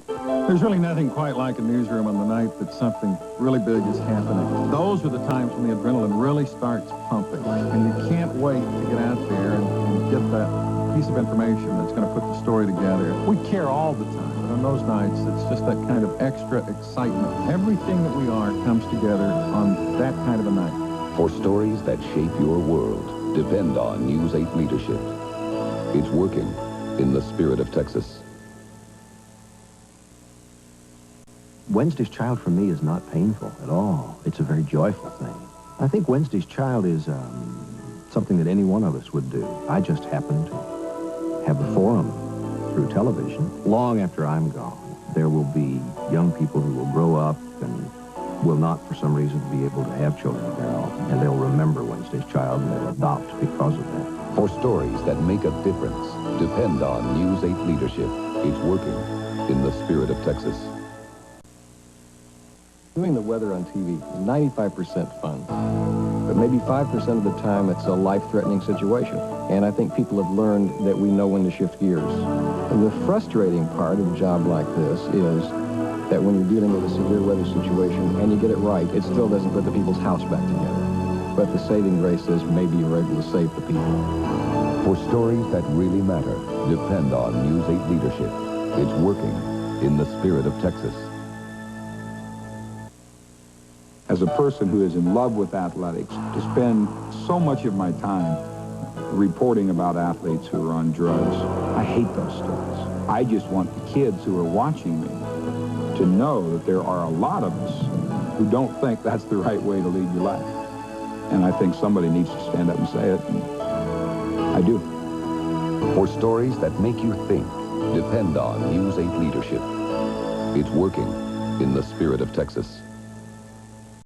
There's really nothing quite like a newsroom on the night that something really big is happening. Those are the times when the adrenaline really starts pumping, and you can't wait to get out there and get that piece of information that's going to put the story together. We care all the time, but on those nights, it's just that kind of extra excitement. Everything that we are comes together on that kind of a night. For stories that shape your world, depend on News 8 leadership. It's working in the spirit of Texas. Wednesday's Child for me is not painful at all. It's a very joyful thing. I think Wednesday's Child is something that any one of us would do. I just happen to have a forum through television. Long after I'm gone, there will be young people who will grow up and will not, for some reason, be able to have children of their own. And they'll remember Wednesday's Child and they'll adopt because of that. For stories that make a difference, depend on News 8 leadership. It's working in the spirit of Texas. Doing the weather on TV is 95% fun, but maybe 5% of the time it's a life-threatening situation. And I think people have learned that we know when to shift gears. And the frustrating part of a job like this is that when you're dealing with a severe weather situation and you get it right, it still doesn't put the people's house back together. But the saving grace is maybe you're able to save the people. For stories that really matter, depend on News 8 leadership. It's working in the spirit of Texas. As a person who is in love with athletics, to spend so much of my time reporting about athletes who are on drugs, I hate those stories. I just want the kids who are watching me to know that there are a lot of us who don't think that's the right way to lead your life. And I think somebody needs to stand up and say it, and I do. For stories that make you think, depend on News 8 leadership. It's working in the spirit of Texas.